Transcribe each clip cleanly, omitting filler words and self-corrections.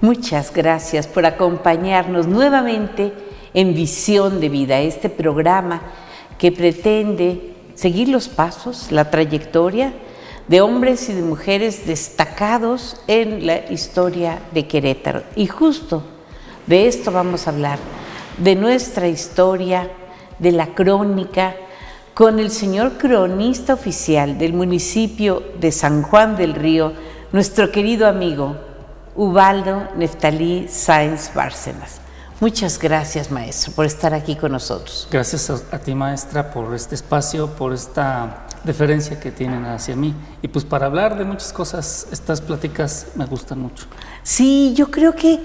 Muchas gracias por acompañarnos nuevamente en Visión de Vida, este programa que pretende seguir los pasos, la trayectoria de hombres y de mujeres destacados en la historia de Querétaro. Y justo de esto vamos a hablar, de nuestra historia, de la crónica, con el señor cronista oficial del municipio de San Juan del Río, nuestro querido amigo Ubaldo Neftalí Sáenz Bárcenas. Muchas gracias, maestro, por estar aquí con nosotros. Gracias a ti, maestra, por este espacio, por esta deferencia que tienen hacia mí. Y pues para hablar de muchas cosas, estas pláticas me gustan mucho. Sí, yo creo que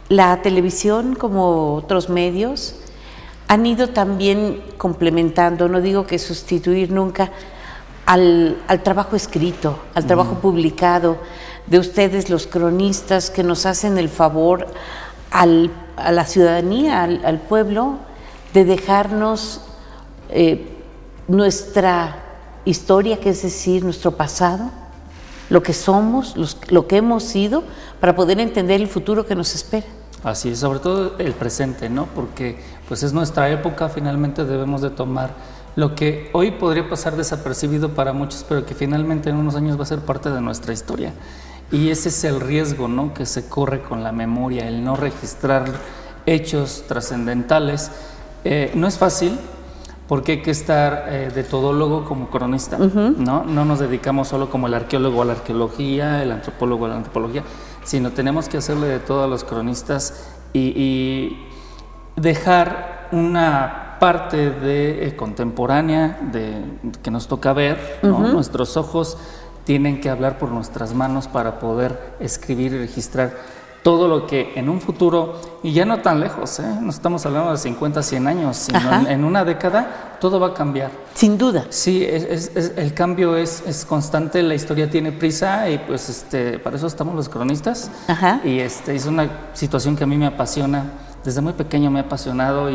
la televisión, como otros medios, han ido también complementando, no digo que sustituir nunca, al trabajo escrito, al trabajo publicado de ustedes, los cronistas, que nos hacen el favor a la ciudadanía, al pueblo, de dejarnos nuestra historia, que es decir, nuestro pasado, lo que somos, lo que hemos sido, para poder entender el futuro que nos espera. Así es, sobre todo el presente, ¿no? Porque pues es nuestra época, finalmente debemos de tomar lo que hoy podría pasar desapercibido para muchos, pero que finalmente en unos años va a ser parte de nuestra historia. Y ese es el riesgo, ¿no?, que se corre con la memoria, el no registrar hechos trascendentales. No es fácil, porque hay que estar de todólogo como cronista, ¿no? No nos dedicamos solo como el arqueólogo a la arqueología, el antropólogo a la antropología, sino tenemos que hacerle de todo a los cronistas y dejar una parte de contemporánea que nos toca ver, ¿no? Nuestros ojos tienen que hablar por nuestras manos para poder escribir y registrar todo lo que en un futuro, y ya no tan lejos, no estamos hablando de 50, 100 años, sino en una década, todo va a cambiar. Sin duda. Sí, el cambio es constante, la historia tiene prisa y pues para eso estamos los cronistas. Y es una situación que a mí me apasiona, desde muy pequeño me ha apasionado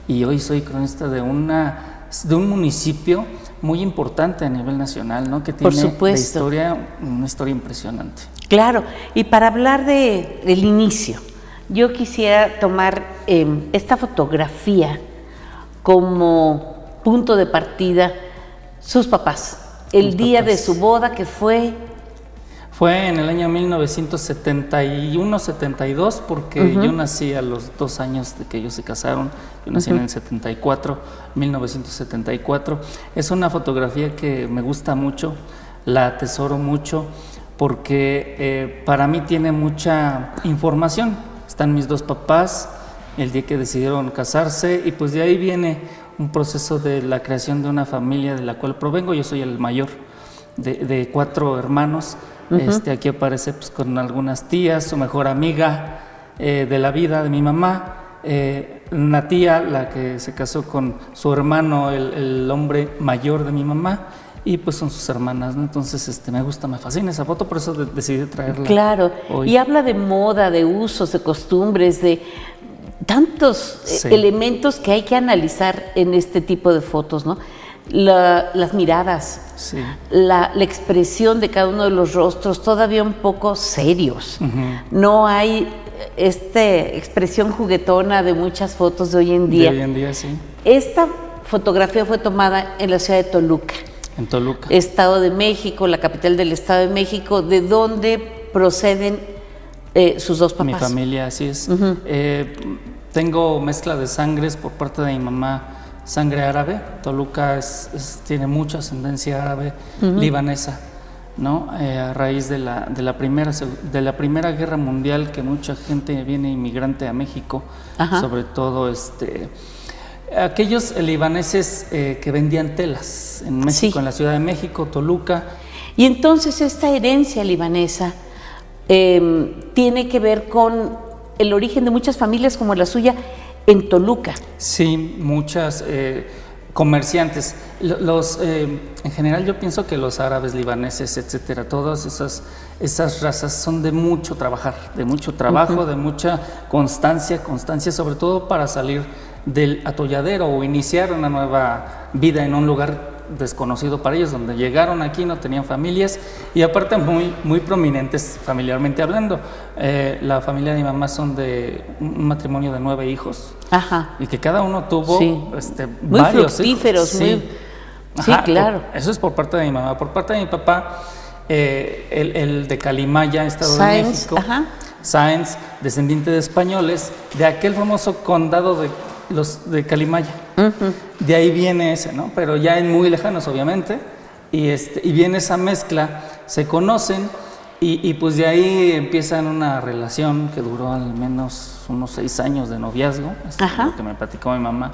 y hoy soy cronista de un municipio muy importante a nivel nacional, ¿no? Que tiene una historia impresionante. Claro, y para hablar del inicio, yo quisiera tomar esta fotografía como punto de partida, sus papás, el día de su boda, que fue en el año 1971-72, porque yo nací a los 2 años de que ellos se casaron. Yo nací en el 1974. Es una fotografía que me gusta mucho, la atesoro mucho, porque para mí tiene mucha información. Están mis 2 papás, el día que decidieron casarse, y pues de ahí viene un proceso de la creación de una familia de la cual provengo. Yo soy el mayor de 4 hermanos. Aquí aparece pues con algunas tías, su mejor amiga de la vida de mi mamá, una tía, la que se casó con su hermano, el hombre mayor de mi mamá, y pues son sus hermanas, ¿no? Entonces me fascina esa foto, por eso decidí traerla. Claro, hoy. Y habla de moda, de usos, de costumbres, de tantos elementos que hay que analizar en este tipo de fotos, ¿no? Las miradas, la expresión de cada uno de los rostros, todavía un poco serios. No hay expresión juguetona de muchas fotos de hoy en día. Sí. Esta fotografía fue tomada en la ciudad de Toluca. En Toluca. Estado de México, la capital del Estado de México, de donde proceden sus 2 papás. Mi familia, así es. Tengo mezcla de sangres por parte de mi mamá, sangre árabe. Toluca tiene mucha ascendencia árabe, libanesa, ¿no? A raíz de la primera guerra mundial, que mucha gente viene inmigrante a México, sobre todo aquellos libaneses que vendían telas en México, en la Ciudad de México, Toluca. Y entonces esta herencia libanesa tiene que ver con el origen de muchas familias como la suya en Toluca. Sí, muchas comerciantes. En general yo pienso que los árabes, libaneses, etcétera, todas esas razas son de mucho trabajo, de mucha constancia sobre todo para salir del atolladero o iniciar una nueva vida en un lugar desconocido para ellos, donde llegaron aquí, no tenían familias y aparte muy prominentes familiarmente hablando. La familia de mi mamá son de un matrimonio de 9 hijos. Ajá. Y que cada uno tuvo muy varios fructíferos, hijos. Sí, claro. Eso es por parte de mi mamá. Por parte de mi papá, el de Calimaya, Estado de México, Sáenz, descendiente de españoles, de aquel famoso condado de Calimaya. De ahí viene ese, ¿no? Pero ya en muy lejanos, obviamente, y viene esa mezcla, se conocen, y pues de ahí empiezan una relación que duró al menos unos 6 años de noviazgo, es lo que me platicó mi mamá,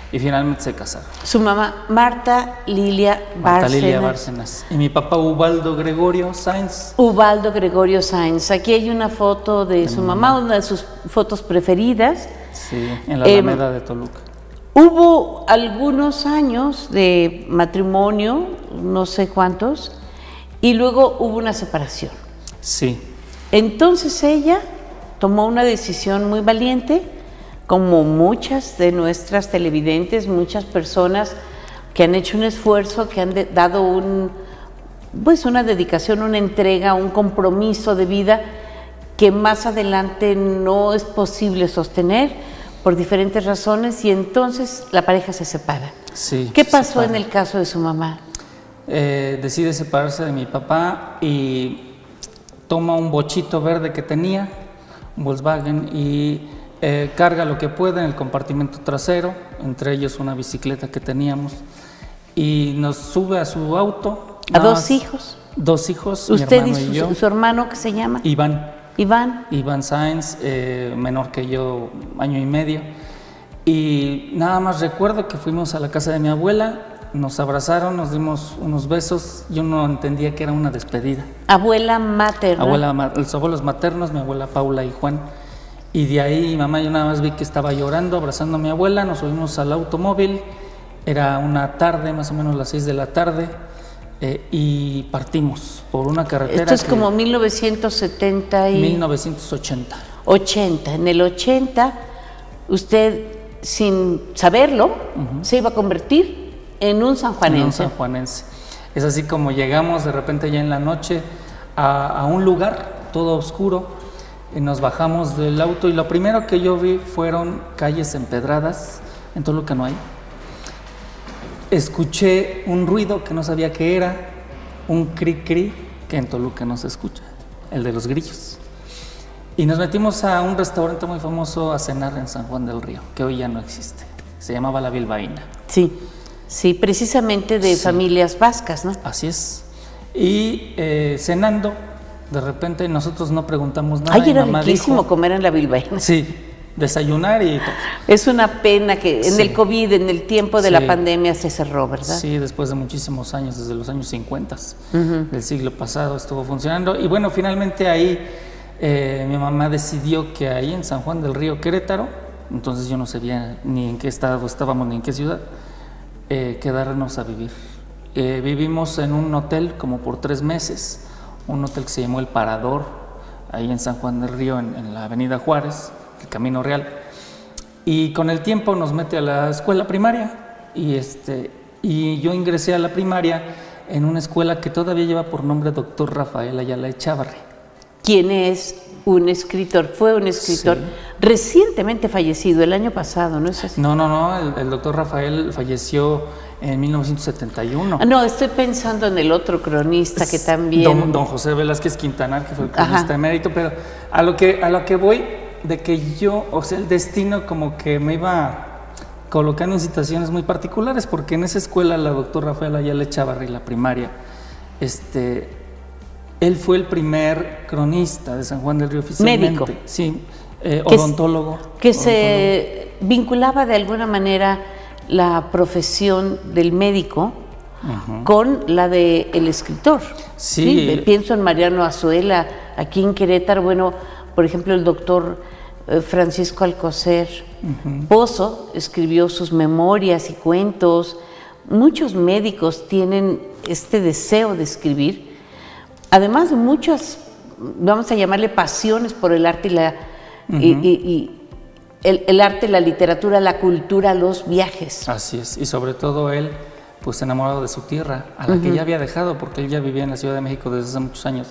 y finalmente se casaron. Su mamá, Marta Lilia Bárcenas. Y mi papá, Ubaldo Gregorio Sáenz. Ubaldo Gregorio Sáenz. Aquí hay una foto de su mamá, una de sus fotos preferidas. Sí, en la Alameda de Toluca. Hubo algunos años de matrimonio, no sé cuántos, y luego hubo una separación. Sí. Entonces ella tomó una decisión muy valiente, como muchas de nuestras televidentes, muchas personas que han hecho un esfuerzo, que han dado una dedicación, una entrega, un compromiso de vida que más adelante no es posible sostener por diferentes razones, y entonces la pareja se separa. Sí. ¿Qué pasó en el caso de su mamá? Decide separarse de mi papá y toma un bochito verde que tenía, un Volkswagen, y carga lo que puede en el compartimento trasero, entre ellos una bicicleta que teníamos, y nos sube a su auto. ¿A 2 hijos? 2 hijos, ¿Usted mi hermano y yo. su hermano, qué se llama? Iván Sáenz, menor que yo, año y medio. Y nada más recuerdo que fuimos a la casa de mi abuela, nos abrazaron, nos dimos unos besos, yo no entendía que era una despedida. Abuela materna. Los abuelos maternos, mi abuela Paula y Juan. Y de ahí mi mamá, yo nada más vi que estaba llorando, abrazando a mi abuela, nos subimos al automóvil, era una tarde, más o menos las 6 de la tarde, y partimos por una carretera. Esto es como 1970 y... 1980. 80. En el 80, usted, sin saberlo, se iba a convertir en un sanjuanense. En un sanjuanense. Es así como llegamos de repente ya en la noche a un lugar todo oscuro, y nos bajamos del auto y lo primero que yo vi fueron calles empedradas. En Toluca no hay. Escuché un ruido que no sabía qué era, un cri-cri que en Toluca no se escucha, el de los grillos. Y nos metimos a un restaurante muy famoso a cenar en San Juan del Río, que hoy ya no existe. Se llamaba La Bilbaína. Sí, precisamente de familias vascas, ¿no? Así es. Y cenando, de repente nosotros no preguntamos nada. Ay, era riquísimo comer en La Bilbaína. Sí. Desayunar y todo. Es una pena que en el COVID, en el tiempo de la pandemia, se cerró, ¿verdad? Sí, después de muchísimos años, desde los años 50 del siglo pasado estuvo funcionando. Y bueno, finalmente ahí mi mamá decidió que ahí en San Juan del Río, Querétaro, entonces yo no sabía ni en qué estado estábamos ni en qué ciudad, quedarnos a vivir. Vivimos en un hotel como por 3 meses, un hotel que se llamó El Parador, ahí en San Juan del Río, en la avenida Juárez, el Camino Real, y con el tiempo nos mete a la escuela primaria, y yo ingresé a la primaria en una escuela que todavía lleva por nombre Dr. Rafael Ayala Echávarri. ¿Quién es un escritor? Fue un escritor recientemente fallecido, el año pasado, ¿no es así? No, el doctor Rafael falleció en 1971. No, estoy pensando en el otro cronista que también... Don José Velázquez Quintanar, que fue el cronista emérito, pero a lo que voy, de que yo, o sea, el destino como que me iba colocando en situaciones muy particulares, porque en esa escuela, la doctor Rafael Ayala Echávarri, la primaria, él fue el primer cronista de San Juan del Río oficialmente. Médico. Sí, odontólogo. Se vinculaba de alguna manera la profesión del médico con la del escritor. Sí. Pienso en Mariano Azuela, aquí en Querétaro, bueno, por ejemplo, el doctor Francisco Alcocer Pozo escribió sus memorias y cuentos. Muchos médicos tienen este deseo de escribir, además de muchas, vamos a llamarle pasiones por el arte y el arte, la literatura, la cultura, los viajes. Así es, y sobre todo él, pues enamorado de su tierra, a la que ya había dejado, porque él ya vivía en la Ciudad de México desde hace muchos años.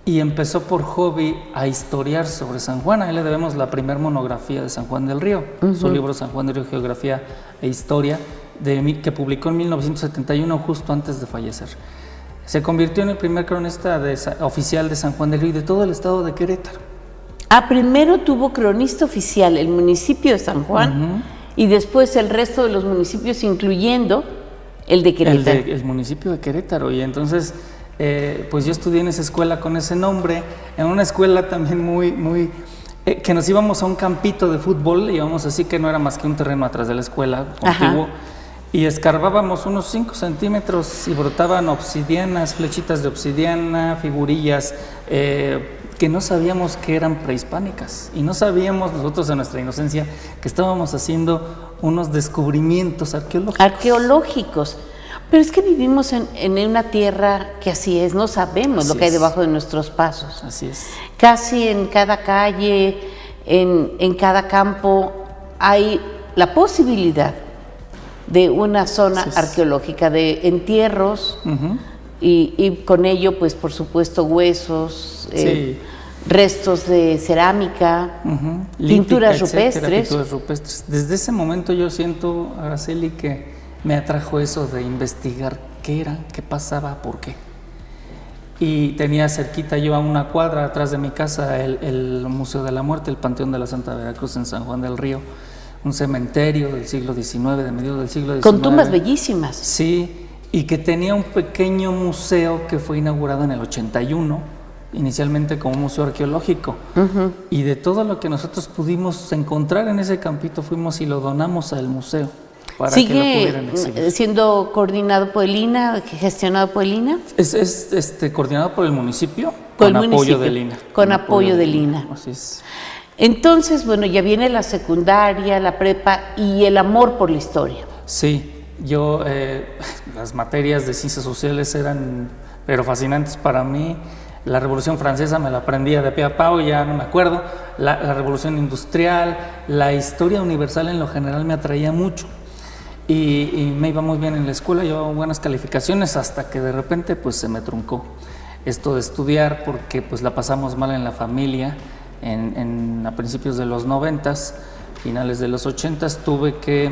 Y empezó por hobby a historiar sobre San Juan. A él le debemos la primera monografía de San Juan del Río, su libro San Juan del Río, Geografía e Historia, que publicó en 1971, justo antes de fallecer. Se convirtió en el primer cronista oficial de San Juan del Río y de todo el estado de Querétaro. Primero tuvo cronista oficial el municipio de San Juan y después el resto de los municipios, incluyendo el de Querétaro. El municipio de Querétaro. Y entonces, pues yo estudié en esa escuela con ese nombre, en una escuela también que nos íbamos a un campito de fútbol, íbamos así que no era más que un terreno atrás de la escuela, contiguo, y escarbábamos unos 5 centímetros y brotaban obsidianas, flechitas de obsidiana, figurillas, que no sabíamos que eran prehispánicas, y no sabíamos nosotros en nuestra inocencia que estábamos haciendo unos descubrimientos arqueológicos. Pero es que vivimos en una tierra que así es, no sabemos lo que hay debajo de nuestros pasos. Así es. Casi en cada calle, en cada campo, hay la posibilidad de una zona arqueológica, de entierros, y con ello, pues por supuesto, huesos, restos de cerámica, pinturas rupestres. Desde ese momento yo siento, Araceli, que me atrajo eso de investigar qué era, qué pasaba, por qué. Y tenía cerquita yo a una cuadra atrás de mi casa el Museo de la Muerte, el Panteón de la Santa Veracruz en San Juan del Río, un cementerio del siglo XIX, de mediados del siglo XIX. Con tumbas bellísimas. Sí, y que tenía un pequeño museo que fue inaugurado en el 81, inicialmente como un museo arqueológico. Y de todo lo que nosotros pudimos encontrar en ese campito, fuimos y lo donamos al museo para que lo pudieran exhibir. ¿Sigue siendo coordinado por el INA, gestionado por el INA? Es coordinado por el municipio, con apoyo del INA. Con apoyo del INA. Así es. Entonces, bueno, ya viene la secundaria, la prepa y el amor por la historia. Sí, yo, las materias de ciencias sociales eran, pero fascinantes para mí. La Revolución Francesa me la aprendía de pe a pa, ya no me acuerdo. La Revolución Industrial, la historia universal en lo general me atraía mucho. Y me iba muy bien en la escuela, llevaba buenas calificaciones hasta que de repente pues se me truncó esto de estudiar porque pues la pasamos mal en la familia. A principios de los 90s, finales de los 80s, tuve que,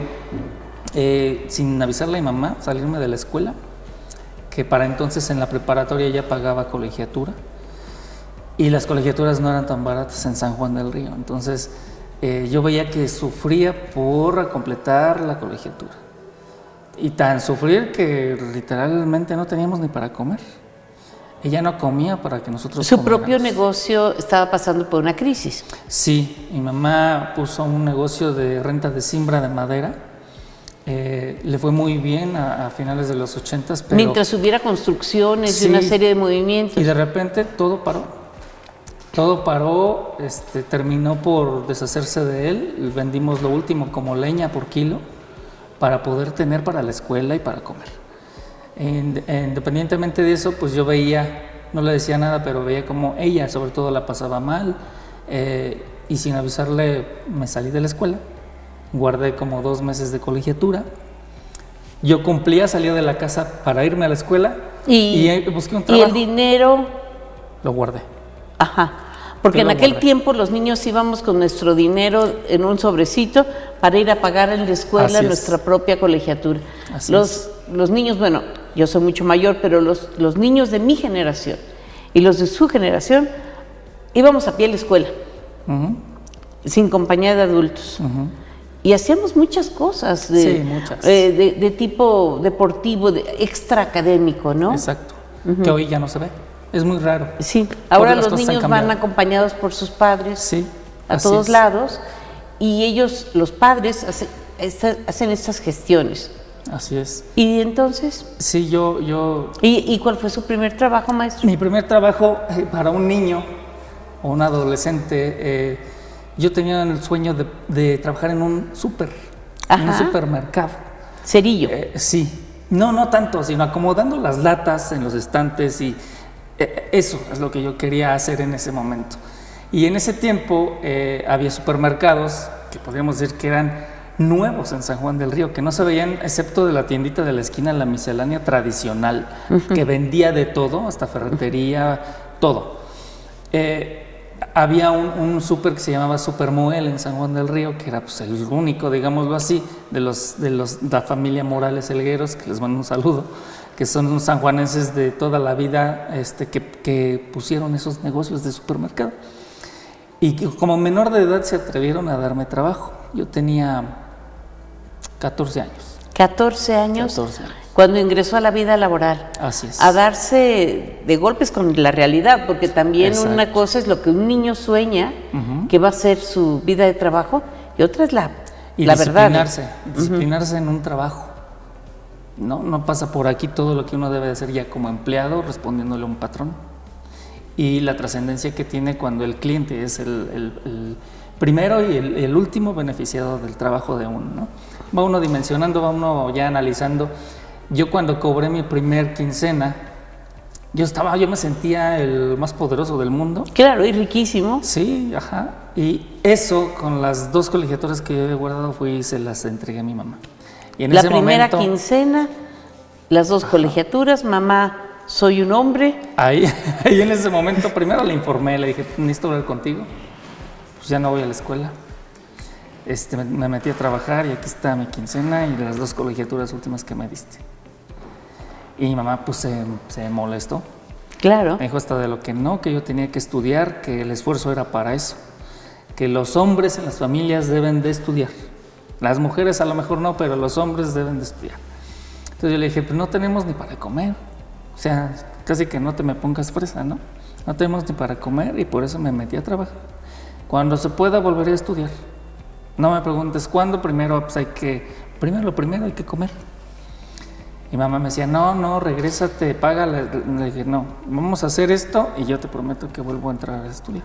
sin avisarle a mi mamá, salirme de la escuela, que para entonces en la preparatoria ya pagaba colegiatura, y las colegiaturas no eran tan baratas en San Juan del Río. Entonces yo veía que sufría por completar la colegiatura, y tan sufrir que literalmente no teníamos ni para comer. Ella no comía para que nosotros Su propio negocio estaba pasando por una crisis. Sí, mi mamá puso un negocio de renta de cimbra de madera. Le fue muy bien a finales de los 80s. Pero mientras hubiera construcciones y una serie de movimientos. Y de repente todo paró. Todo paró, terminó por deshacerse de él. Vendimos lo último como leña por kilo para poder tener para la escuela y para comer. Independientemente de eso, pues yo veía, no le decía nada, pero veía como ella sobre todo la pasaba mal, y sin avisarle me salí de la escuela, guardé como 2 meses de colegiatura, yo cumplía, salía de la casa para irme a la escuela y busqué un trabajo. ¿Y el dinero? Lo guardé. Porque en aquel tiempo los niños íbamos con nuestro dinero en un sobrecito para ir a pagar en la escuela nuestra propia colegiatura. Los niños, bueno, yo soy mucho mayor, pero los niños de mi generación y los de su generación íbamos a pie a la escuela, sin compañía de adultos. Y hacíamos muchas cosas de tipo deportivo, extraacadémico, ¿no? Exacto, que hoy ya no se ve. Es muy raro. Sí, ahora los niños van acompañados por sus padres a todos lados, y ellos, los padres, hacen estas gestiones. Así es. ¿Y entonces? Sí, yo... ¿Y cuál fue su primer trabajo, maestro? Mi primer trabajo para un niño o un adolescente, yo tenía el sueño de trabajar en un en un supermercado. ¿Cerillo? Sí. No tanto, sino acomodando las latas en los estantes, y eso es lo que yo quería hacer en ese momento. Y en ese tiempo había supermercados que podríamos decir que eran nuevos en San Juan del Río, que no se veían excepto de la tiendita de la esquina, la miscelánea tradicional, que vendía de todo, hasta ferretería, todo. Había un súper que se llamaba Super Moel en San Juan del Río, que era pues el único, digámoslo así, de la familia Morales Helgueros, que les mando un saludo, que son sanjuanenses de toda la vida, que pusieron esos negocios de supermercado. Y que como menor de edad se atrevieron a darme trabajo. Yo tenía 14 años. 14 años. 14 años. Cuando ingresó a la vida laboral. Así es. A darse de golpes con la realidad, porque también Exacto. una cosa es lo que un niño sueña, que va a ser su vida de trabajo, y otra es la verdad. Disciplinarse en un trabajo. No pasa por aquí todo lo que uno debe de hacer ya como empleado, respondiéndole a un patrón. Y la trascendencia que tiene cuando el cliente es el primero y el último beneficiado del trabajo de uno, ¿no? Va uno dimensionando, va uno ya analizando. Yo cuando cobré mi primer quincena, yo me sentía el más poderoso del mundo. Claro, y riquísimo. Sí, ajá. Y eso, con las 2 colegiaturas que yo había guardado, fui y se las entregué a mi mamá. Y en La ese primera momento, quincena, las 2 colegiaturas, mamá, soy un hombre. Ahí en ese momento, primero le informé, le dije, necesito hablar contigo. Pues ya no voy a la escuela. Me metí a trabajar y aquí está mi quincena y las 2 colegiaturas últimas que me diste. Y mi mamá pues se molestó. Claro. Me dijo hasta de lo que no, que yo tenía que estudiar, que el esfuerzo era para eso, que los hombres en las familias deben de estudiar. Las mujeres a lo mejor no, pero los hombres deben de estudiar. Entonces yo le dije, pues no tenemos ni para comer. O sea, casi que no te me pongas fresa, ¿no? No tenemos ni para comer y por eso me metí a trabajar. Cuando se pueda volveré a estudiar. No me preguntes cuándo, primero lo primero hay que comer. Y mamá me decía, no, regrésate, págale. Le dije, no, vamos a hacer esto y yo te prometo que vuelvo a entrar a estudiar.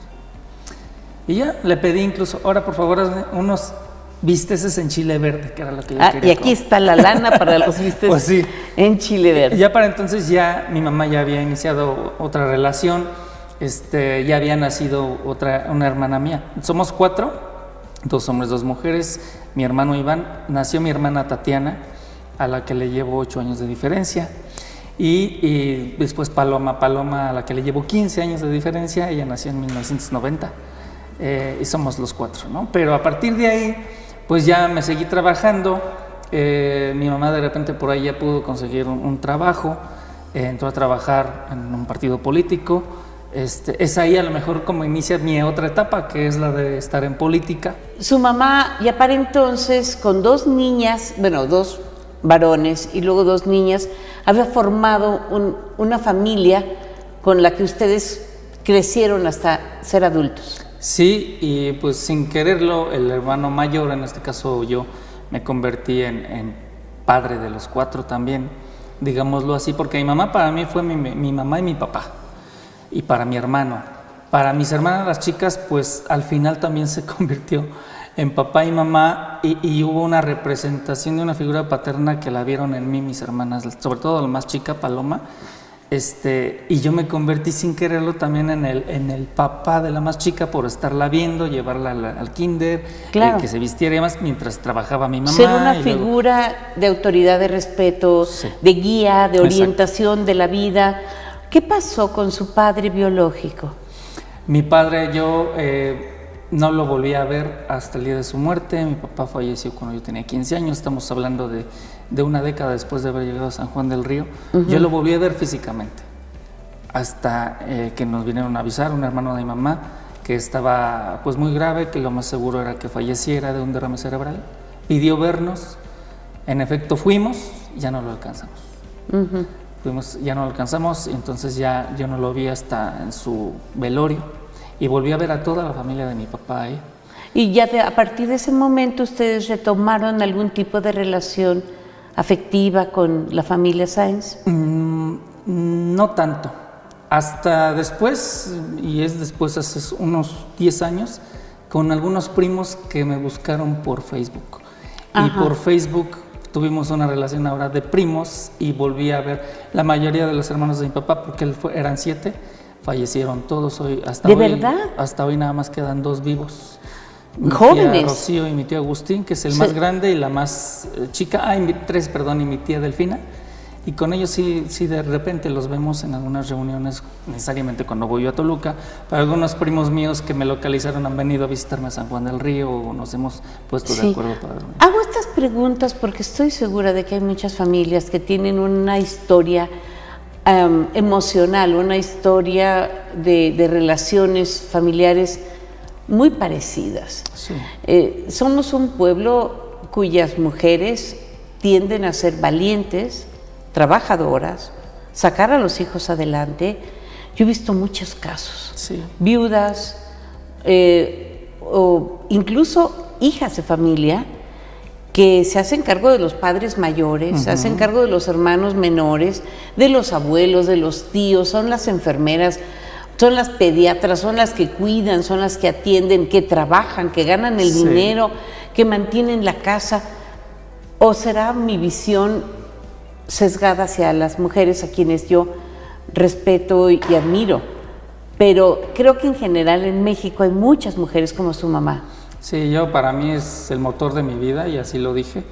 Y ya le pedí incluso, ahora por favor hazme unos bisteces en chile verde, que era lo que yo quería. Y aquí está la lana para los bisteces pues sí. en chile verde. Ya para entonces mi mamá ya había iniciado otra relación, ya había nacido una hermana mía. Somos 4, 2 hombres, 2 mujeres. Mi hermano Iván, nació mi hermana Tatiana, a la que le llevo 8 años de diferencia. Y después Paloma, a la que le llevo 15 años de diferencia. Ella nació en 1990. Y somos los 4, ¿no? Pero a partir de ahí, pues ya me seguí trabajando. Mi mamá de repente por ahí ya pudo conseguir un trabajo. Entró a trabajar en un partido político. Es ahí a lo mejor como inicia mi otra etapa, que es la de estar en política. Su mamá ya para entonces, con 2 niñas, 2 varones y luego 2 niñas, había formado una familia con la que ustedes crecieron hasta ser adultos. Sí, y pues sin quererlo, el hermano mayor, en este caso yo, me convertí en padre de los 4 también, digámoslo así, porque mi mamá para mí fue mi mamá y mi papá, y para mi hermano. Para mis hermanas, las chicas, pues al final también se convirtió en papá y mamá, y hubo una representación de una figura paterna que la vieron en mí mis hermanas, sobre todo la más chica, Paloma. Y yo me convertí sin quererlo también en el papá de la más chica por estarla viendo, llevarla al kinder, claro. Que se vistiera y demás mientras trabajaba mi mamá. Ser una figura de autoridad, de respeto, sí, de guía, de orientación. Exacto. De la vida. ¿Qué pasó con su padre biológico? Mi padre, yo no lo volví a ver hasta el día de su muerte. Mi papá falleció cuando yo tenía 15 años, estamos hablando de una década después de haber llegado a San Juan del Río. Yo lo volví a ver físicamente, hasta que nos vinieron a avisar, un hermano de mi mamá, que estaba pues muy grave, que lo más seguro era que falleciera de un derrame cerebral. Pidió vernos, en efecto fuimos, ya no lo alcanzamos. Fuimos, ya no lo alcanzamos, y entonces ya yo no lo vi hasta en su velorio. Y volví a ver a toda la familia de mi papá ahí. ¿Y ya a partir de ese momento ustedes retomaron algún tipo de relación afectiva con la familia Sáenz? No tanto. Hasta después, y es después hace unos 10 años, con algunos primos que me buscaron por Facebook. Ajá. Y por Facebook tuvimos una relación ahora de primos y volví a ver la mayoría de los hermanos de mi papá, porque eran 7. Fallecieron todos hoy, hasta hoy. ¿De verdad? Hasta hoy nada más quedan 2 vivos. jóvenes. Mi tía Rocío y mi tío Agustín, que es el más grande y la más chica. Y mi tía Delfina. Y con ellos sí de repente los vemos en algunas reuniones, necesariamente cuando voy yo a Toluca. Para algunos primos míos que me localizaron han venido a visitarme a San Juan del Río o nos hemos puesto de acuerdo para dormir. Hago estas preguntas porque estoy segura de que hay muchas familias que tienen una historia emocional, una historia de relaciones familiares muy parecidas. Sí. Somos un pueblo cuyas mujeres tienden a ser valientes, trabajadoras, sacar a los hijos adelante. Yo he visto muchos casos, sí. Viudas, o incluso hijas de familia que se hacen cargo de los padres mayores, se hacen cargo de los hermanos menores, de los abuelos, de los tíos, son las enfermeras, son las pediatras, son las que cuidan, son las que atienden, que trabajan, que ganan el dinero, que mantienen la casa. ¿O será mi visión sesgada hacia las mujeres a quienes yo respeto y admiro? Pero creo que en general en México hay muchas mujeres como su mamá. Sí, para mí es el motor de mi vida y así lo dije.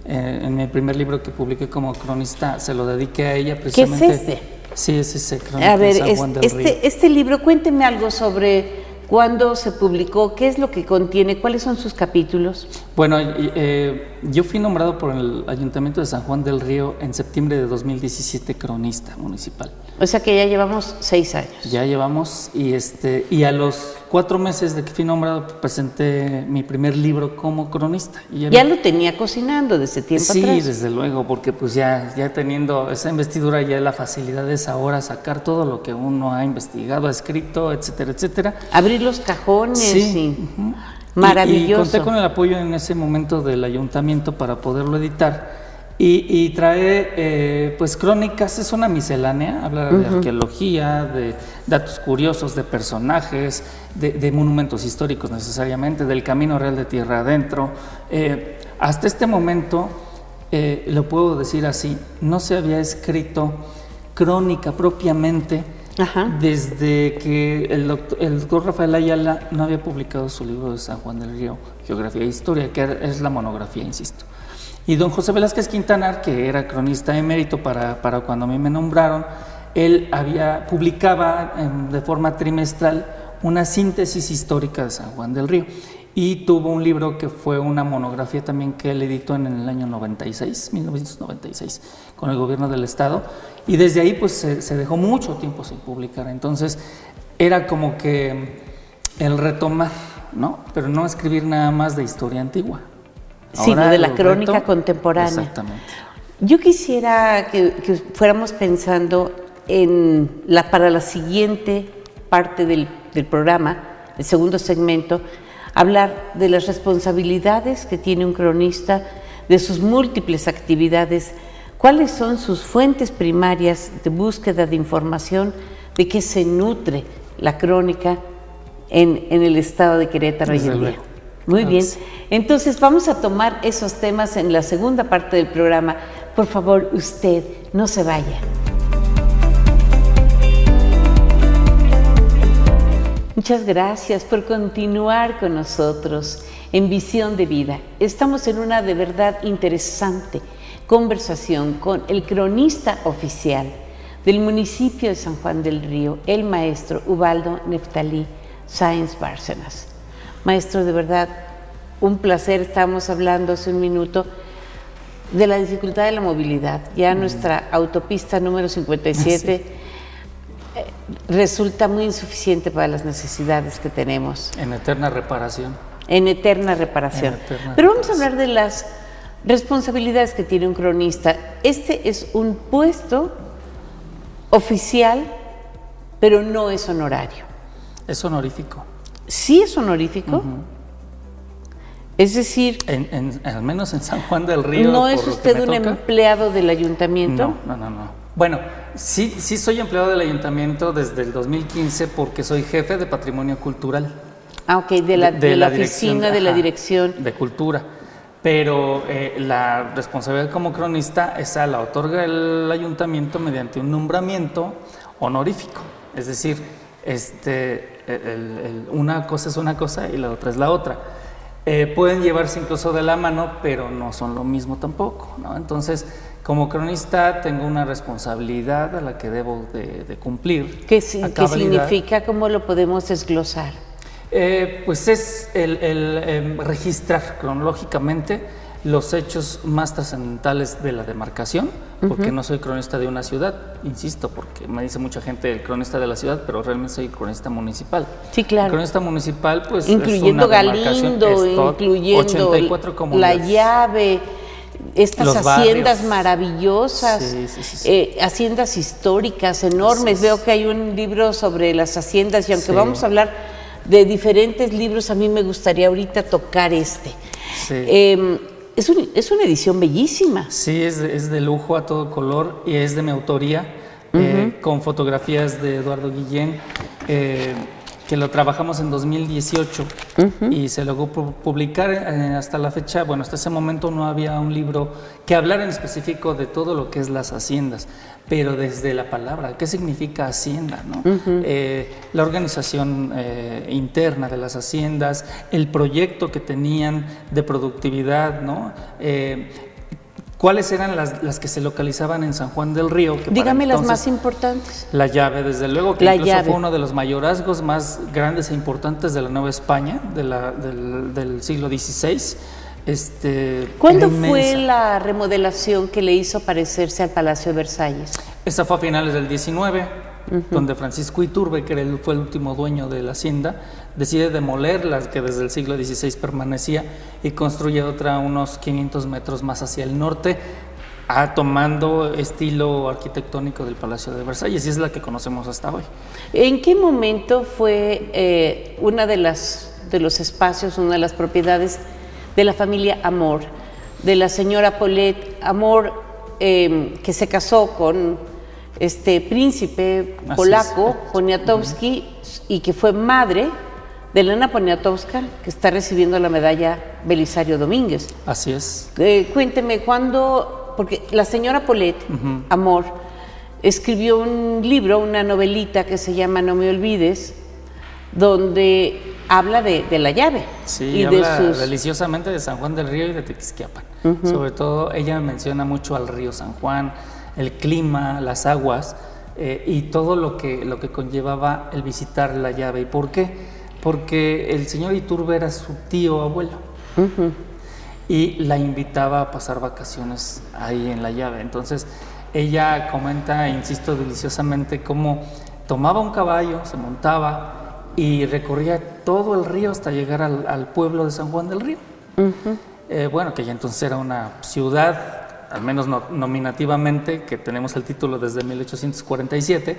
En mi primer libro que publiqué como cronista se lo dediqué a ella precisamente. ¿Qué es este? Sí, es ese, Crónica A ver, de San Juan del Río. Este libro, cuénteme algo sobre cuándo se publicó, qué es lo que contiene, cuáles son sus capítulos. Bueno, yo fui nombrado por el Ayuntamiento de San Juan del Río en septiembre de 2017 cronista municipal. O sea que ya llevamos 6 años. Ya llevamos y a los 4 meses de que fui nombrado presenté mi primer libro como cronista. Y ya lo tenía cocinando desde tiempo atrás. Sí, desde luego, porque pues ya teniendo esa investidura ya la facilidad es ahora sacar todo lo que uno ha investigado, ha escrito, etcétera, etcétera. Abrir los cajones. Sí. Maravilloso. Y conté con el apoyo en ese momento del ayuntamiento para poderlo editar. Y trae, pues, crónicas, es una miscelánea, habla de arqueología, de datos curiosos, de personajes, de monumentos históricos necesariamente, del Camino Real de Tierra Adentro. Hasta este momento, lo puedo decir así, no se había escrito crónica propiamente desde que el doctor Rafael Ayala no había publicado su libro de San Juan del Río, Geografía e Historia, que es la monografía, insisto. Y don José Velázquez Quintanar, que era cronista emérito para cuando a mí me nombraron, él publicaba de forma trimestral una síntesis histórica de San Juan del Río y tuvo un libro que fue una monografía también que él editó en el año 1996, con el gobierno del estado, y desde ahí pues se dejó mucho tiempo sin publicar. Entonces era como que el retomar, ¿no? Pero no escribir nada más de historia antigua, sino de la crónica contemporánea. Exactamente. Yo quisiera que fuéramos pensando para la siguiente parte del programa, el segundo segmento, hablar de las responsabilidades que tiene un cronista, de sus múltiples actividades, cuáles son sus fuentes primarias de búsqueda de información, de qué se nutre la crónica en el estado de Querétaro hoy en día. Muy bien, entonces vamos a tomar esos temas en la segunda parte del programa. Por favor, usted no se vaya. Muchas gracias por continuar con nosotros en Visión de Vida. Estamos en una de verdad interesante conversación con el cronista oficial del municipio de San Juan del Río, el maestro Ubaldo Neftalí Sáenz Bárcenas. Maestro, de verdad, un placer. Estábamos hablando hace un minuto de la dificultad de la movilidad. Ya nuestra autopista número 57 resulta muy insuficiente para las necesidades que tenemos. En eterna reparación. Pero vamos a hablar de las responsabilidades que tiene un cronista. Este es un puesto oficial, pero no es honorario. Es honorífico. ¿Sí es honorífico? Es decir, al menos en San Juan del Río. ¿No es usted un empleado del ayuntamiento? No. Bueno, sí soy empleado del ayuntamiento desde el 2015 porque soy jefe de patrimonio cultural. Ah, ok, de la oficina de la dirección. De cultura. Pero la responsabilidad como cronista, esa la otorga el ayuntamiento mediante un nombramiento honorífico. Es decir, una cosa es una cosa y la otra es la otra. pueden llevarse incluso de la mano, pero no son lo mismo tampoco, ¿no? Entonces, como cronista tengo una responsabilidad a la que debo de cumplir. ¿Qué significa? ¿Cómo lo podemos desglosar? Pues es el registrar cronológicamente los hechos más trascendentales de la demarcación, porque no soy cronista de una ciudad, insisto, porque me dice mucha gente el cronista de la ciudad, pero realmente soy cronista municipal. Sí, claro. El cronista municipal, pues incluyendo es una demarcación, Galindo, incluyendo 84 comunidades. La Llave, estas Los haciendas barrios maravillosas, sí. Haciendas históricas enormes. Veo que hay un libro sobre las haciendas y aunque vamos a hablar de diferentes libros, a mí me gustaría ahorita tocar este. Sí. Es una edición bellísima. Sí, es de lujo a todo color y es de mi autoría, con fotografías de Eduardo Guillén, que lo trabajamos en 2018 y se logró publicar hasta la fecha. Bueno, hasta ese momento no había un libro que hablara en específico de todo lo que es las haciendas, pero desde la palabra, ¿qué significa hacienda, no? La organización interna de las haciendas, el proyecto que tenían de productividad, ¿no? ¿Cuáles eran las que se localizaban en San Juan del Río? Dígame las más importantes. La Llave, desde luego, que incluso fue uno de los mayorazgos más grandes e importantes de la Nueva España, del siglo XVI. ¿Cuándo fue la remodelación que le hizo parecerse al Palacio de Versalles? Esa fue a finales del XIX, donde Francisco Iturbe, que fue el último dueño de la hacienda, decide demoler las que desde el siglo XVI permanecía y construye otra unos 500 metros más hacia el norte, tomando estilo arquitectónico del Palacio de Versalles, y es la que conocemos hasta hoy. ¿En qué momento fue una de los espacios, una de las propiedades de la familia Amor, de la señora Paulette Amor, que se casó con este príncipe polaco, Poniatowski, y que fue madre de Elena Poniatowska, que está recibiendo la medalla Belisario Domínguez? Así es. Cuénteme, ¿cuándo? Porque la señora Paulette Amor escribió un libro, una novelita que se llama No me olvides, donde habla de la Llave. Sí, y habla deliciosamente de San Juan del Río y de Tequisquiapan. Sobre todo, ella menciona mucho al río San Juan, el clima, las aguas y todo lo que conllevaba el visitar la Llave. ¿Y por qué? Porque el señor Iturbe era su tío abuelo y la invitaba a pasar vacaciones ahí en la Llave. Entonces, ella comenta, insisto, deliciosamente cómo tomaba un caballo, se montaba y recorría todo el río hasta llegar al pueblo de San Juan del Río. Bueno, que ya entonces era una ciudad, al menos nominativamente, que tenemos el título desde 1847,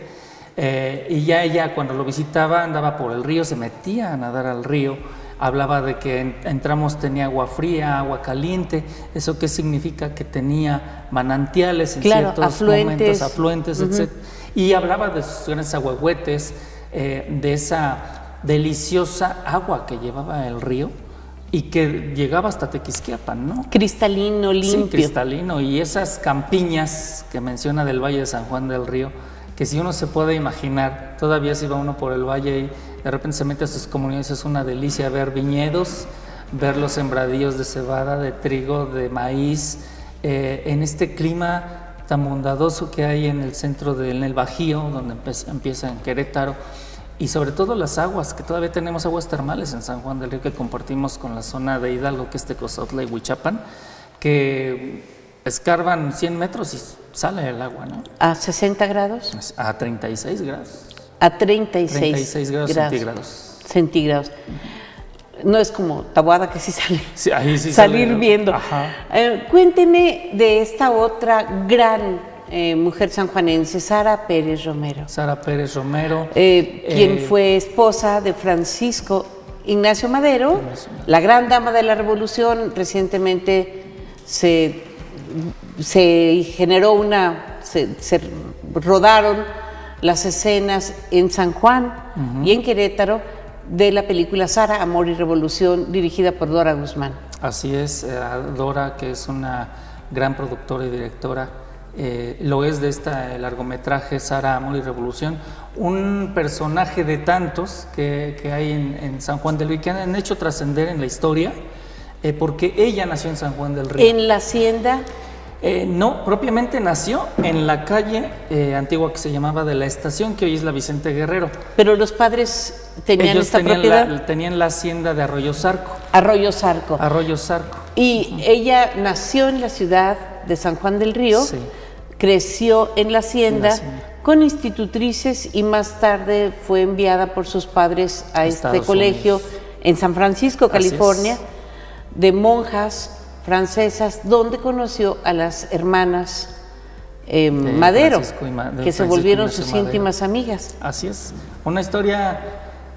y ya ella cuando lo visitaba andaba por el río, se metía a nadar al río, hablaba de que entramos, tenía agua fría, agua caliente. ¿Eso qué significa? Que tenía manantiales en ciertos momentos, afluentes, etc. Y hablaba de sus grandes ahuehuetes, de esa deliciosa agua que llevaba el río y que llegaba hasta Tequisquiapan, ¿no? Cristalino, limpio. Sí, cristalino. Y esas campiñas que menciona del Valle de San Juan del Río, que si uno se puede imaginar, todavía si va uno por el valle y de repente se mete a sus comunidades, es una delicia ver viñedos, ver los sembradíos de cebada, de trigo, de maíz, en este clima tan bondadoso que hay en el centro en el Bajío, donde empieza en Querétaro, y sobre todo las aguas, que todavía tenemos aguas termales en San Juan del Río que compartimos con la zona de Hidalgo, que es Tecozotla y Huichapan, que escarban 100 metros y sale el agua, ¿no? ¿A 60 grados? A 36 grados. A 36 grados centígrados. No es como Taboada, que sí sale. Sí, ahí sí salir sale, viendo. Cuénteme de esta otra gran mujer sanjuanense, Sara Pérez Romero. Sara Pérez Romero. Quien fue esposa de Francisco Ignacio Madero, la gran dama de la Revolución. Recientemente se generó se rodaron las escenas en San Juan y en Querétaro de la película Sara, Amor y Revolución, dirigida por Dora Guzmán. Así es, Dora, que es una gran productora y directora, lo es de este largometraje Sara, Amor y Revolución, un personaje de tantos que hay en San Juan del Río, que han hecho trascender en la historia, porque ella nació en San Juan del Río. ¿En la hacienda? No, propiamente nació en la calle antigua que se llamaba de la Estación, que hoy es la Vicente Guerrero. Pero los padres tenían Ellos esta tenían propiedad. tenían la hacienda de Arroyo Zarco. Arroyo Zarco. Arroyo Zarco. Y ella nació en la ciudad de San Juan del Río, Sí. creció en la hacienda, En la hacienda. con institutrices y más tarde fue enviada por sus padres a este Estados colegio Unidos. en San Francisco, Así California, es. de monjas francesas, donde conoció a las hermanas Madero, Francisco y de que se Francisco volvieron Ignacio sus Madero. íntimas amigas. Así es, una historia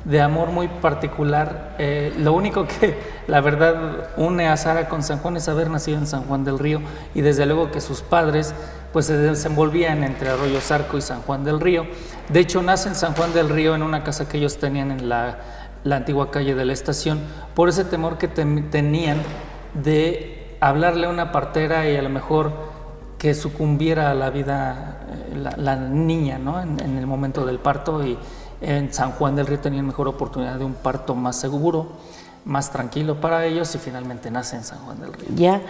de amor muy particular. Lo único que la verdad une a Sara con San Juan es haber nacido en San Juan del Río, y desde luego que sus padres pues se desenvolvían entre Arroyo Zarco y San Juan del Río. De hecho, nace en San Juan del Río en una casa que ellos tenían en la antigua calle de la Estación, por ese temor que tenían de hablarle a una partera y a lo mejor que sucumbiera a la vida la niña, ¿no? En el momento del parto, y en San Juan del Río tenían mejor oportunidad de un parto más seguro, más tranquilo para ellos, y finalmente nace en San Juan del Río. Ya,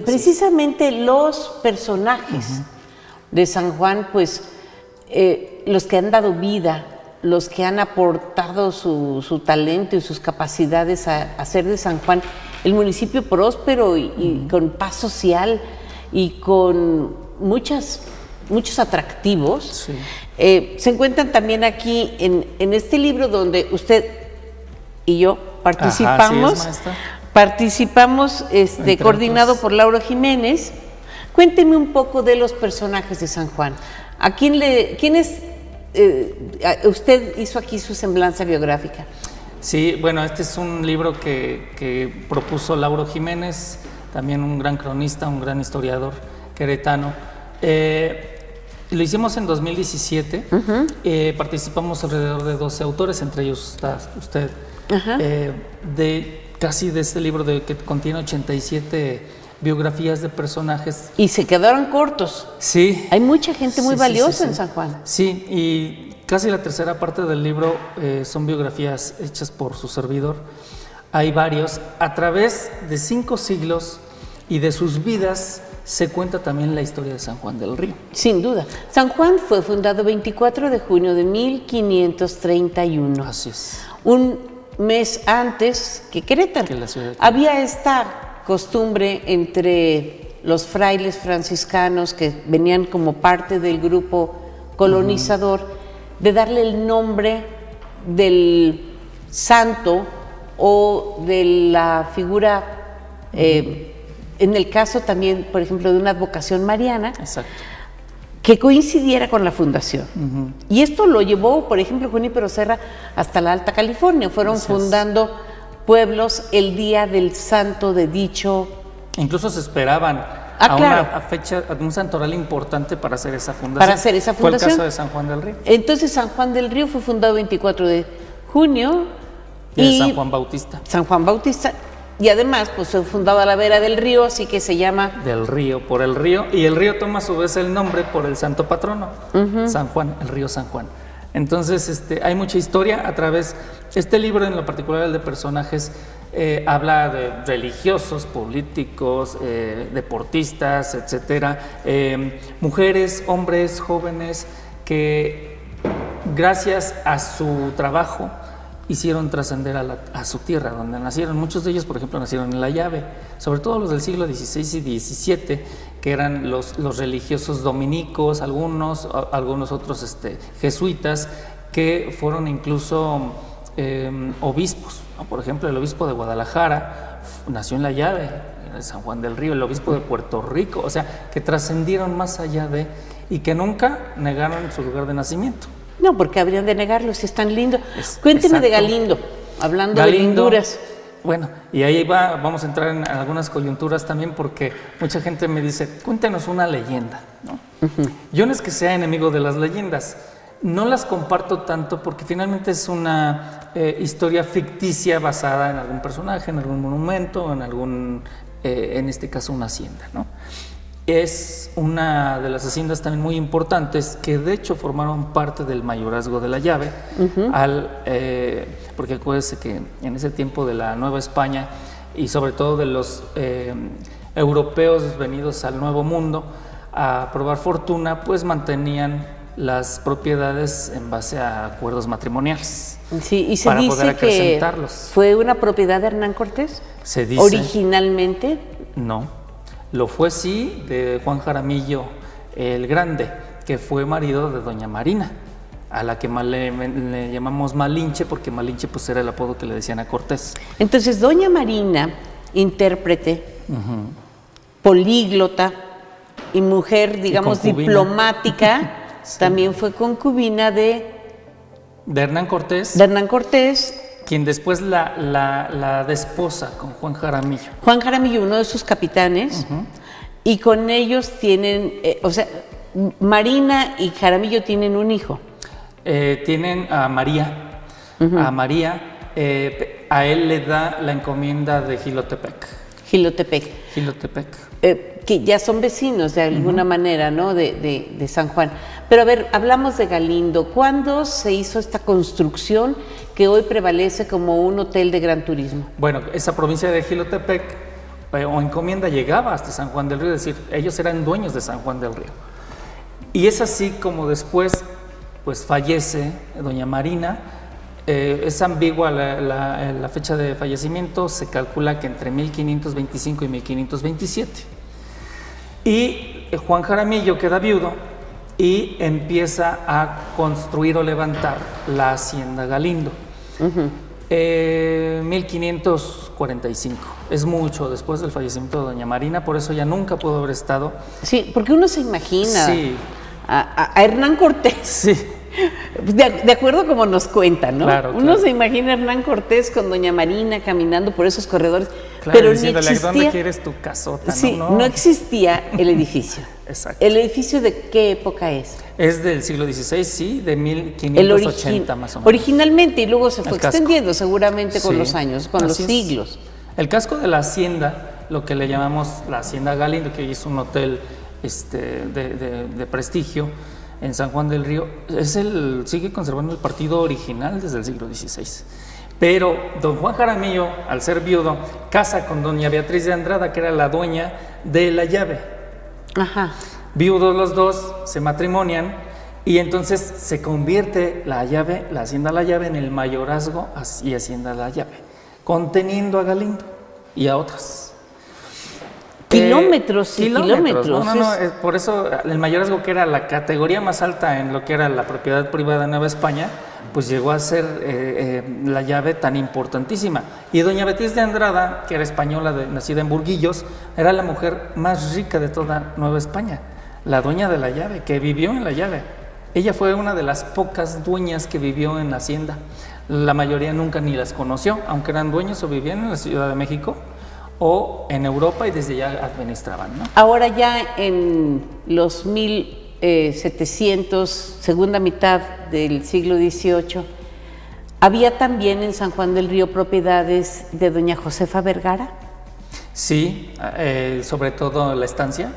precisamente los personajes de San Juan, pues los que han dado vida, los que han aportado su talento y sus capacidades a hacer de San Juan el municipio próspero y con paz social y con muchos atractivos, Sí. se encuentran también aquí en este libro donde usted y yo participamos. Ajá, sí es, maestra. Participamos, Entre coordinado otros. por Laura Jiménez. Cuénteme un poco de los personajes de San Juan. ¿A quién es? Usted hizo aquí su semblanza biográfica. Sí, bueno, este es un libro que propuso Lauro Jiménez, también un gran cronista, un gran historiador queretano. Lo hicimos en 2017, participamos alrededor de 12 autores, entre ellos está usted, de este libro que contiene 87 biografías de personajes. Y se quedaron cortos. Sí. Hay mucha gente muy Sí, valiosa sí. en San Juan. Sí, y casi la tercera parte del libro son biografías hechas por su servidor. Hay varios. A través de 5 siglos y de sus vidas se cuenta también la historia de San Juan del Río. Sin duda. San Juan fue fundado 24 de junio de 1531. Así es. Un mes antes que Querétaro. Que la ciudad de Querétaro. Había esta costumbre entre los frailes franciscanos que venían como parte del grupo colonizador de darle el nombre del santo o de la figura, en el caso también, por ejemplo, de una advocación mariana, Exacto. que coincidiera con la fundación. Y esto lo llevó, por ejemplo, Junípero Serra hasta la Alta California. Fueron Así es. fundando pueblos el día del santo de dicho. Incluso se esperaban claro. una fecha, a un santoral importante para hacer esa fundación. Para hacer esa fundación. Fue el caso de San Juan del Río. Entonces San Juan del Río fue fundado 24 de junio Y de San Juan Bautista. San Juan Bautista. Y además, pues fue fundado a la vera del río, así que se llama. Del río, por el río. Y el río toma a su vez el nombre por el santo patrono, San Juan, el río San Juan. Entonces, hay mucha historia a través. Este libro, en lo particular el de personajes, habla de religiosos, políticos, deportistas, etcétera, mujeres, hombres, jóvenes que gracias a su trabajo hicieron trascender a su tierra, donde nacieron. Muchos de ellos, por ejemplo, nacieron en La Llave, sobre todo los del siglo XVI y XVII, que eran los religiosos dominicos, algunos otros jesuitas, que fueron incluso obispos, ¿no? Por ejemplo, el obispo de Guadalajara nació en La Llave, en San Juan del Río, el obispo de Puerto Rico, o sea, que trascendieron más allá y que nunca negaron su lugar de nacimiento. No, porque habrían de negarlo si es tan lindo. Cuénteme exacto. de Galindo, hablando Galindo, de linduras. Bueno, y ahí vamos a entrar en algunas coyunturas también, porque mucha gente me dice, cuéntenos una leyenda, ¿no? Yo no es que sea enemigo de las leyendas, no las comparto tanto porque finalmente es una historia ficticia basada en algún personaje, en algún monumento, en este caso una hacienda, ¿no? es una de las haciendas también muy importantes que de hecho formaron parte del mayorazgo de la llave, porque acuérdense que en ese tiempo de la Nueva España y sobre todo de los europeos venidos al Nuevo Mundo a probar fortuna, pues mantenían las propiedades en base a acuerdos matrimoniales. Sí, y se para dice poder acrecentarlos. que fue una propiedad de Hernán Cortés. Se dice. Originalmente. No, lo fue sí de Juan Jaramillo el Grande, que fue marido de doña Marina, a la que le llamamos Malinche, porque Malinche pues era el apodo que le decían a Cortés. Entonces, doña Marina, intérprete, políglota y mujer, digamos, concubina. Diplomática, Sí. también fue concubina de Hernán Cortés, Hernán Cortés. quien después la desposa con Juan Jaramillo. Juan Jaramillo, uno de sus capitanes, y con ellos tienen, o sea, Marina y Jaramillo tienen un hijo. Tienen a María. A María, a él le da la encomienda de Jilotepec. Gilotepec. Que ya son vecinos de alguna manera, ¿no? De San Juan. Pero a ver, hablamos de Galindo. ¿Cuándo se hizo esta construcción que hoy prevalece como un hotel de gran turismo? Bueno, esa provincia de Jilotepec o encomienda llegaba hasta San Juan del Río, es decir, ellos eran dueños de San Juan del Río. Y es así como después, pues fallece doña Marina. Es ambigua la fecha de fallecimiento, se calcula que entre 1525 y 1527. Y Juan Jaramillo queda viudo y empieza a construir o levantar la hacienda Galindo. 1545, es mucho después del fallecimiento de doña Marina, por eso ya nunca pudo haber estado. Sí, porque uno se imagina Sí. a Hernán Cortés. Sí. De acuerdo como nos cuentan, ¿no? Claro, Uno se imagina a Hernán Cortés con doña Marina caminando por esos corredores, Claro, pero ni diciéndole, existía. ¿dónde quieres tu casota? Sí, no existía el edificio. Exacto. ¿El edificio de qué época es? Es del siglo XVI, sí, de El 1580 más o menos. Originalmente, y luego se fue El casco. extendiendo seguramente con Sí, los años, con los así es. siglos. El casco de la hacienda, lo que le llamamos la Hacienda Galindo, que hoy es un hotel de prestigio en San Juan del Río, sigue conservando el partido original desde el siglo XVI. Pero don Juan Jaramillo, al ser viudo, casa con doña Beatriz de Andrada, que era la dueña de la llave. Ajá. Viudos los dos, se matrimonian y entonces se convierte la Hacienda La Llave en el mayorazgo y Hacienda La Llave, conteniendo a Galindo y a otras. Kilómetros y kilómetros. No, por eso el mayorazgo, que era la categoría más alta en lo que era la propiedad privada en Nueva España, pues llegó a ser La Llave tan importantísima. Y doña Beatriz de Andrada, que era española, nacida en Burguillos, era la mujer más rica de toda Nueva España, la dueña de La Llave, que vivió en La Llave. Ella fue una de las pocas dueñas que vivió en la hacienda. La mayoría nunca ni las conoció, aunque eran dueños o vivían en la Ciudad de México o en Europa y desde ya administraban, ¿no? Ahora ya en los 1700, segunda mitad del siglo XVIII, ¿había también en San Juan del Río propiedades de doña Josefa Vergara? Sí, sobre todo la estancia,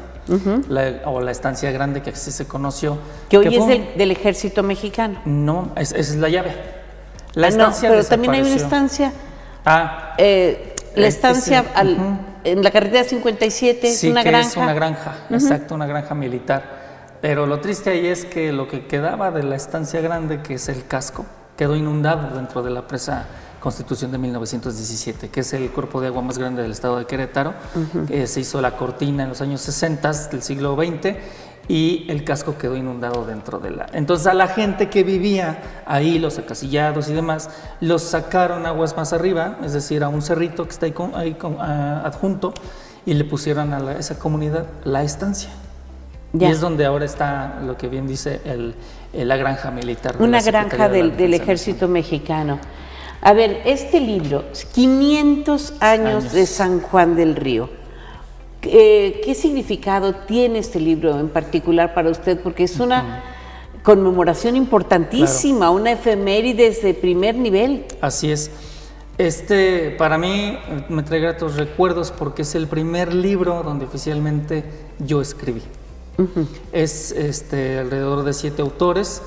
la estancia grande, que así se conoció. Que hoy es del Ejército Mexicano. No, es La Llave. La No, estancia pero también hay una desapareció. estancia. La estancia en la carretera 57 sí, es una que granja. es una granja, exacto, una granja militar. Pero lo triste ahí es que lo que quedaba de la estancia grande, que es el casco, quedó inundado dentro de la presa Constitución de 1917, que es el cuerpo de agua más grande del estado de Querétaro. Se hizo la cortina en los años 60 del siglo XX y el casco quedó inundado dentro de la... Entonces a la gente que vivía ahí, los acasillados y demás, los sacaron aguas más arriba, es decir, a un cerrito que está ahí adjunto, y le pusieron a esa comunidad la estancia. Ya. Y es donde ahora está, lo que bien dice, la granja militar. Una granja del Ejército Mexicano. A ver, este libro, 500 años de San Juan del Río. ¿Qué significado tiene este libro en particular para usted? Porque es una conmemoración importantísima, claro, una efemérides de primer nivel. Así es. Para mí me trae gratos recuerdos porque es el primer libro donde oficialmente yo escribí. Es alrededor de 7 autores.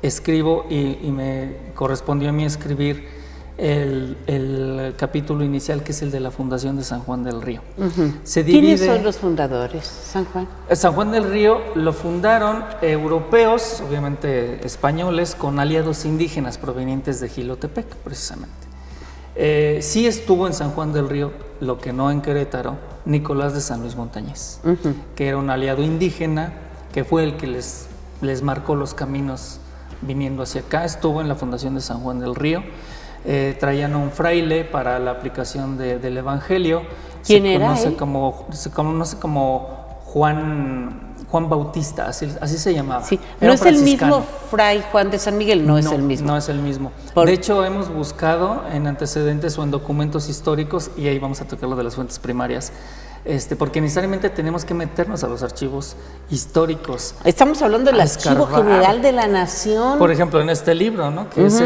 Escribo y me correspondió a mí escribir el capítulo inicial, que es el de la fundación de San Juan del Río. ¿Quiénes son los fundadores, San Juan? San Juan del Río lo fundaron europeos, obviamente españoles, con aliados indígenas provenientes de Jilotepec, precisamente. Sí estuvo en San Juan del Río, lo que no en Querétaro, Nicolás de San Luis Montañés, que era un aliado indígena, que fue el que les marcó los caminos viniendo hacia acá. Estuvo en la fundación de San Juan del Río. Traían a un fraile para la aplicación del Evangelio. ¿Quién era Se él? conoce como Juan Bautista, así se llamaba. Sí. Era ¿No un es el franciscano. mismo Fray Juan de San Miguel? No es el mismo. No es el mismo. De hecho, hemos buscado en antecedentes o en documentos históricos, y ahí vamos a tocar lo de las fuentes primarias, porque necesariamente tenemos que meternos a los archivos históricos. Estamos hablando del a Archivo escarbar. General de la Nación. Por ejemplo, en este libro, ¿no? Que es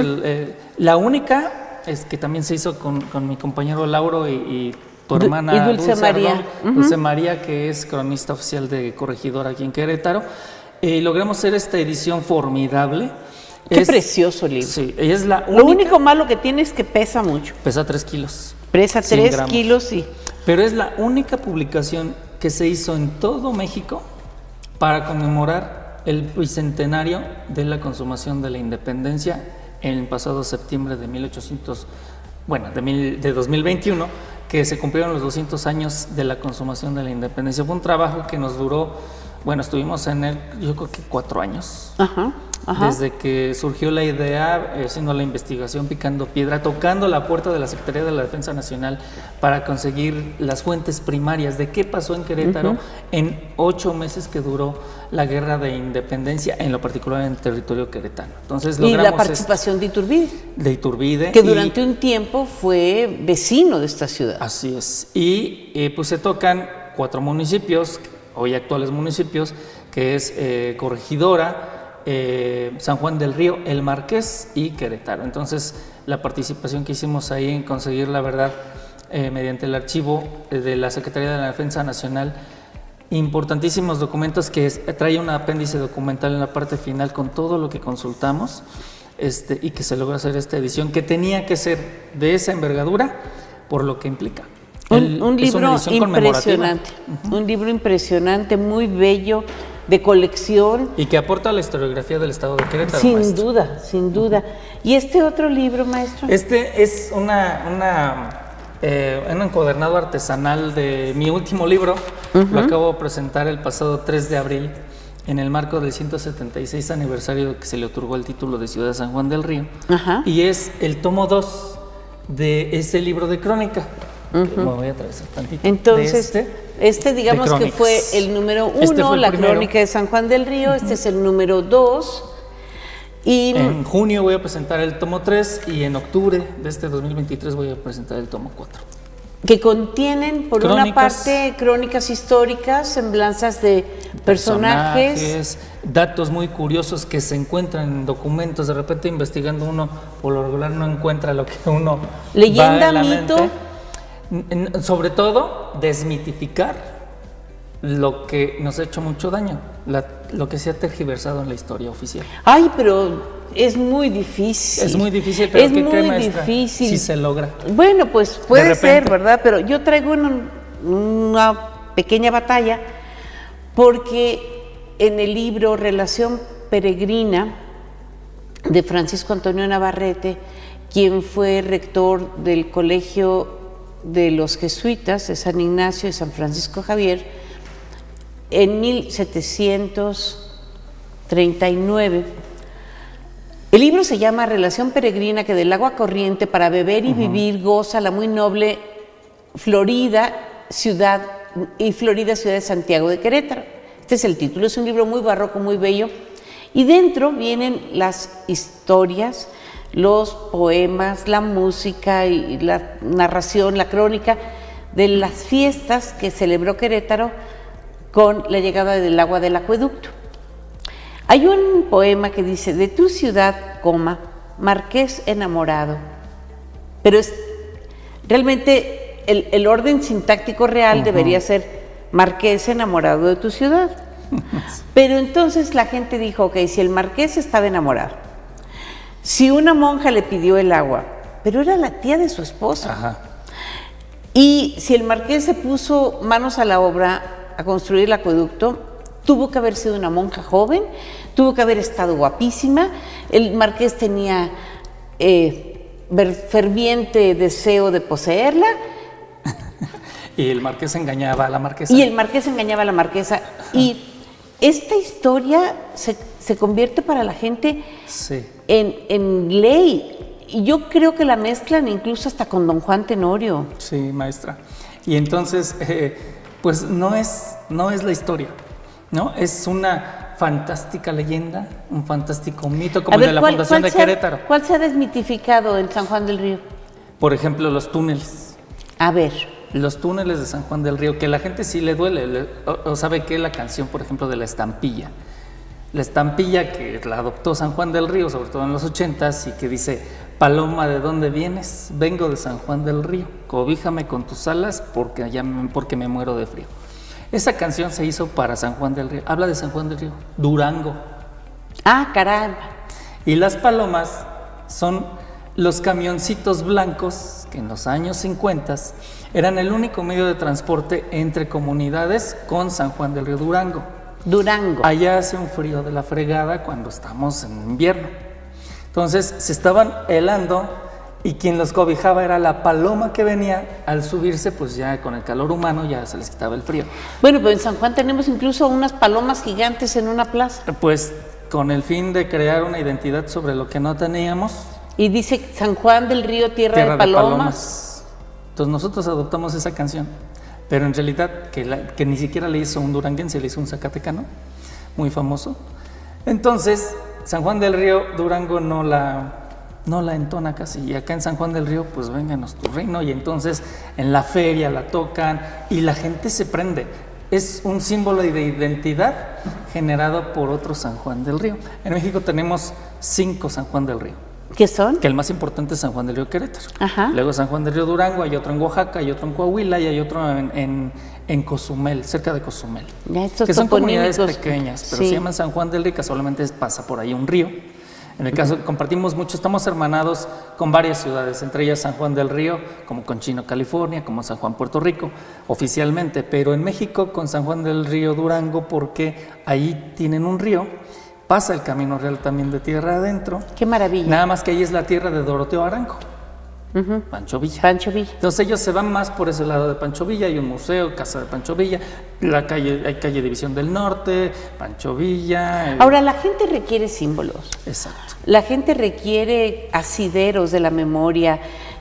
la única, es que también se hizo con mi compañero Lauro y tu hermana y Dulce María. Dulce María, que es cronista oficial de Corregidora aquí en Querétaro. Logramos hacer esta edición formidable. Qué precioso libro. Sí, ella es la única. Lo único malo que tiene es que pesa mucho. Pesa 3 kilos. Pesa 100 3 gramos. kilos y... Pero es la única publicación que se hizo en todo México para conmemorar el bicentenario de la consumación de la independencia en el pasado septiembre de 2021, que se cumplieron los 200 años de la consumación de la independencia. Fue un trabajo que nos duró, estuvimos en él, yo creo que 4 años. Ajá. Desde que surgió la idea, haciendo la investigación, picando piedra, tocando la puerta de la Secretaría de la Defensa Nacional para conseguir las fuentes primarias de qué pasó en Querétaro en 8 meses que duró la guerra de independencia, en lo particular en el territorio queretano. Entonces, y la participación de Iturbide. De Iturbide. Que durante un tiempo fue vecino de esta ciudad. Así es. Y pues se tocan 4 municipios, hoy actuales municipios, que es Corregidora, San Juan del Río, El Marqués y Querétaro. Entonces, la participación que hicimos ahí en conseguir la verdad mediante el archivo de la Secretaría de la Defensa Nacional, importantísimos documentos que trae un apéndice documental en la parte final con todo lo que consultamos, y que se logra hacer esta edición, que tenía que ser de esa envergadura por lo que implica. Un libro impresionante, un libro impresionante, muy bello, de colección. Y que aporta a la historiografía del estado de Querétaro. Sin duda, sin duda. ¿Y este otro libro, maestro? Este es un encadernado artesanal de mi último libro. Lo acabo de presentar el pasado 3 de abril en el marco del 176 aniversario que se le otorgó el título de Ciudad de San Juan del Río. Y es el tomo 2 de ese libro de crónica. Me voy a atravesar tantito. Entonces, digamos que fue el número 1, la crónica de San Juan del Río. Este es el número 2. Y en junio voy a presentar el tomo 3 y en octubre de este 2023 voy a presentar el tomo 4. Que contienen, por una parte, crónicas históricas, semblanzas de personajes, datos muy curiosos que se encuentran en documentos. De repente, investigando, uno por lo regular no encuentra lo que uno leyenda, va en la mito. mente. Sobre todo, desmitificar lo que nos ha hecho mucho daño, lo que se ha tergiversado en la historia oficial. Ay, pero es muy difícil. Es muy difícil, pero es ¿qué muy cree, maestra? difícil. Si se logra. Bueno, pues puede ser, ¿verdad? Pero yo traigo una pequeña batalla, porque en el libro Relación Peregrina de Francisco Antonio Navarrete, quien fue rector del Colegio de los Jesuitas de San Ignacio y San Francisco Javier, en 1739. El libro se llama Relación Peregrina, que del agua corriente para beber y vivir goza la muy noble Florida ciudad de Santiago de Querétaro. Este es el título, es un libro muy barroco, muy bello, y dentro vienen las historias, los poemas, la música y la narración, la crónica de las fiestas que celebró Querétaro con la llegada del agua del acueducto. Hay un poema que dice: de tu ciudad, marqués enamorado, pero Realmente el orden sintáctico real debería ser marqués enamorado de tu ciudad. Pero entonces la gente dijo, ok, si el marqués estaba enamorado, si una monja le pidió el agua, pero era la tía de su esposa, Ajá. y si el marqués se puso manos a la obra a construir el acueducto, tuvo que haber sido una monja joven, tuvo que haber estado guapísima, el marqués tenía ferviente deseo de poseerla. Y el marqués engañaba a la marquesa. Y el marqués engañaba a la marquesa. Y esta historia se convierte para la gente en ley. Y yo creo que la mezclan incluso hasta con Don Juan Tenorio. Sí, maestra. Y entonces, pues no es la historia, ¿no? Es una fantástica leyenda, un fantástico mito, como el de la Fundación de Querétaro. ¿Cuál se ha desmitificado en San Juan del Río? Por ejemplo, los túneles. A ver. Los túneles de San Juan del Río, que a la gente sí le duele, o sabe que la canción, por ejemplo, de La Estampilla. La Estampilla que la adoptó San Juan del Río, sobre todo en los 80s, y que dice: paloma, ¿de dónde vienes? Vengo de San Juan del Río, cobíjame con tus alas porque me muero de frío. Esa canción se hizo para San Juan del Río, habla de San Juan del Río, Durango. Ah, caramba. Y las palomas son los camioncitos blancos que en los años 50 eran el único medio de transporte entre comunidades con San Juan del Río, Durango. Allá hace un frío de la fregada cuando estamos en invierno. Entonces se estaban helando y quien los cobijaba era la paloma que venía. Al subirse, pues ya con el calor humano ya se les quitaba el frío. Bueno, pero en San Juan tenemos incluso unas palomas gigantes en una plaza. Pues con el fin de crear una identidad sobre lo que no teníamos. Y dice San Juan del Río, tierra de palomas. Entonces nosotros adoptamos esa canción, pero en realidad que ni siquiera le hizo un duranguense, le hizo un zacatecano, muy famoso. Entonces San Juan del Río, Durango no la entona casi, y acá en San Juan del Río, pues vénganos tu reino, y entonces en la feria la tocan y la gente se prende. Es un símbolo de identidad generado por otro San Juan del Río. En México tenemos 5 San Juan del Río. ¿Qué son? Que el más importante es San Juan del Río, Querétaro. Ajá. Luego San Juan del Río, Durango, hay otro en Oaxaca, hay otro en Coahuila y hay otro en Cozumel, cerca de Cozumel. Estos que son comunidades pequeñas, pero sí. Se llaman San Juan del Río, solamente pasa por ahí un río. En el caso, compartimos mucho, estamos hermanados con varias ciudades, entre ellas San Juan del Río, como con Chino, California, como San Juan, Puerto Rico, oficialmente, pero en México con San Juan del Río, Durango, porque ahí tienen un río. Pasa el Camino Real también de tierra adentro. ¡Qué maravilla! Nada más que ahí es la tierra de Doroteo Arango, Pancho Villa. Entonces ellos se van más por ese lado de Pancho Villa. Hay un museo, Casa de Pancho Villa, hay calle División del Norte, Pancho Villa. Ahora, la gente requiere símbolos. Exacto. La gente requiere asideros de la memoria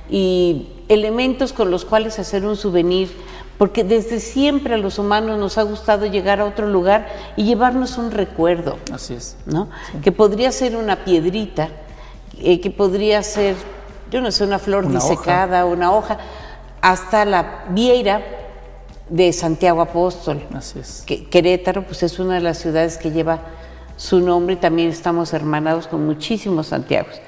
y elementos con los cuales hacer un souvenir, porque desde siempre a los humanos nos ha gustado llegar a otro lugar y llevarnos un recuerdo. Así es. ¿No? Sí. Que podría ser una piedrita, que podría ser, yo no sé, una flor disecada, una hoja, hasta la vieira de Santiago Apóstol. Así es. Querétaro, pues es una de las ciudades que lleva su nombre y también estamos hermanados con muchísimos Santiagos.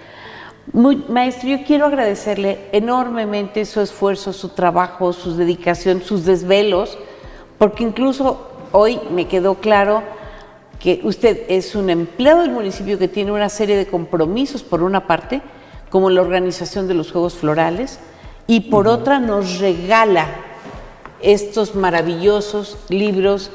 Maestro, yo quiero agradecerle enormemente su esfuerzo, su trabajo, su dedicación, sus desvelos, porque incluso hoy me quedó claro que usted es un empleado del municipio que tiene una serie de compromisos, por una parte, como la organización de los Juegos Florales, y por otra nos regala estos maravillosos libros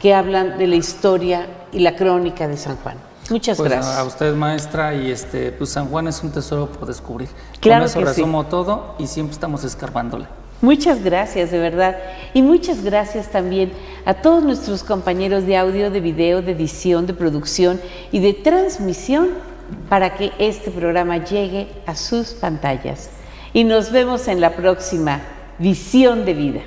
que hablan de la historia y la crónica de San Juan. Muchas gracias. A usted, maestra, y pues San Juan es un tesoro por descubrir. Claro. Con eso que resumo sí. todo y siempre estamos escarbándole. Muchas gracias, de verdad. Y muchas gracias también a todos nuestros compañeros de audio, de video, de edición, de producción y de transmisión para que este programa llegue a sus pantallas. Y nos vemos en la próxima Visión de Vida.